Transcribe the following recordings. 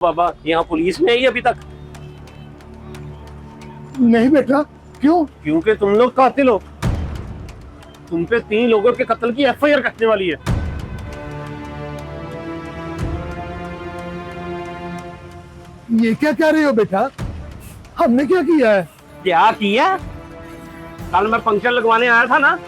बाबा यहाँ पुलिस नहीं आई अभी तक? नहीं बेटा। क्यों? क्योंकि तुम लोग कातिल हो। तुम पे 3 लोगों के कत्ल की एफआईआर कटने वाली है। ये क्या कह रहे हो बेटा? हमने क्या किया है? क्या किया? कल मैं पंक्चर लगवाने आया था ना।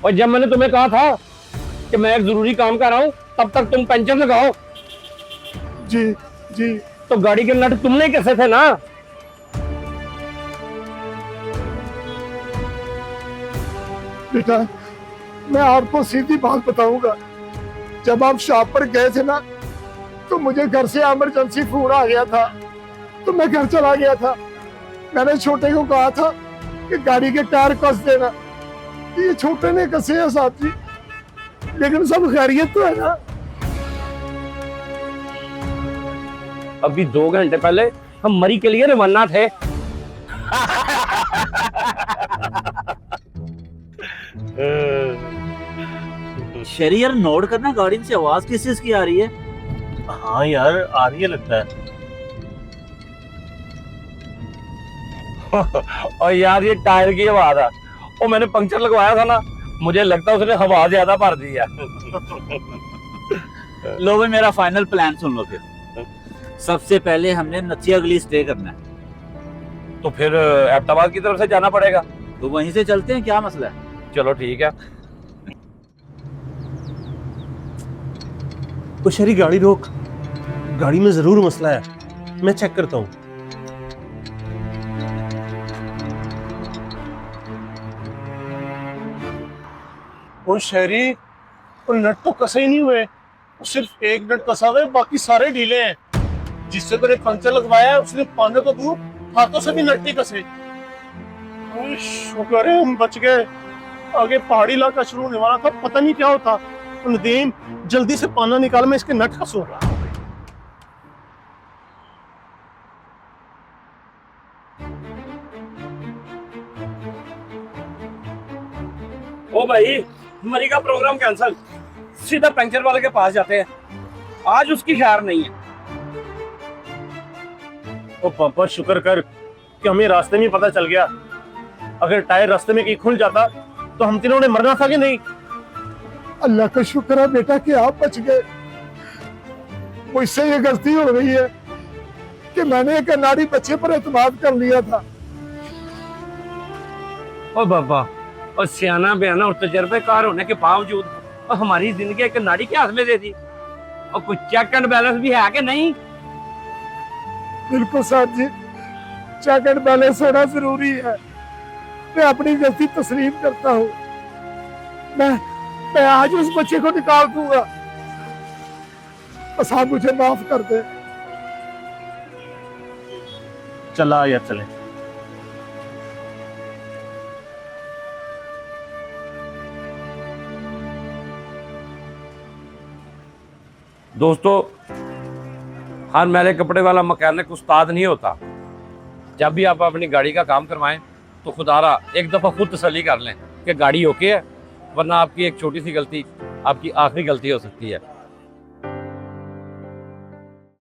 और जब मैंने तुम्हें कहा था कि मैं एक जरूरी काम कर रहा हूं, तब तक तुम पंचर लगाओ। जी जी। तो गाड़ी के नट तुमने कैसे थे ना। बेटा मैं आपको सीधी बात बताऊंगा, जब आप शॉप पर गए थे ना तो मुझे घर से इमरजेंसी फोन आ गया था, तो मैं घर चला गया था। मैंने छोटे को कहा था कि गाड़ी के टायर कस देना, ये छोटे ने कसे है साहब जी, लेकिन सब खैरियत तो है ना। अभी 2 घंटे पहले हम मरी के लिए रवाना थे। शरी यार नोट करना, गाड़ी से आवाज किस चीज की आ रही है? हाँ यार आ रही है लगता है। और यार ये टायर की आवाज है। और मैंने पंक्चर लगवाया था ना, मुझे लगता है उसने हवा ज्यादा भर दी है। लो भाई मेरा फाइनल प्लान सुन लो फिर। सबसे पहले हमने नचिया गली स्टे करना है। तो फिर एबटाबाद की तरफ से जाना पड़ेगा। तो वहीं से चलते हैं, क्या मसला है? चलो ठीक है। तो शरी गाड़ी रोक, गाड़ी में जरूर मसला है, मैं चेक करता हूँ। वो शहरी, वो नट तो कसे ही नहीं हुए, सिर्फ एक नट कसा हुआ है, बाकी सारे ढीले हैं। जिससे मैंने पंक्चर लगवाया है उसने पाने को दूर हाथों से भी नट नहीं कसे। शुक्र है हम बच गए, आगे पहाड़ी इलाका शुरू होने वाला था, पता नहीं क्या होता। नदीम जल्दी से पाना निकाल, मैं इसके नट कसो। ओ भाई, मरी का प्रोग्राम कैंसिल, सीधा पंक्चर वाले के पास जाते हैं। आज उसकी खैर नहीं है। ओ पापा शुक्र कर कि हमें रास्ते में पता चल गया, अगर टायर रास्ते में कहीं खुल जाता तो हम तीनों ने मरना था कि नहीं। अल्लाह का शुक्र है बेटा कि आप बच गए। मुझसे ये गलती हो गई है कि मैंने एक अनाड़ी बच्चे पर एतमाद कर लिया था। ओ बाबा, और सियाना बयाना और तजर्बेकार होने के बावजूद और हमारी जिंदगी एक नाड़ी के हाथ में दे दी। और कुछ चेक एंड बैलेंस भी है कि नहीं? बिल्कुल साहब जी, चेक एंड बैलेंस होना जरूरी है। मैं अपनी गलती तस्लीम करता हूँ। मैं आज उस बच्चे को निकाल दूंगा, बस आप मुझे माफ कर दे। चला या चले। दोस्तों, हर मैले कपड़े वाला मैकेनिक उस्ताद नहीं होता। जब भी आप अपनी गाड़ी का काम करवाएं तो खुदारा एक दफ़ा खुद तसल्ली कर लें कि गाड़ी ओके है, वरना आपकी एक छोटी सी गलती आपकी आखिरी गलती हो सकती है।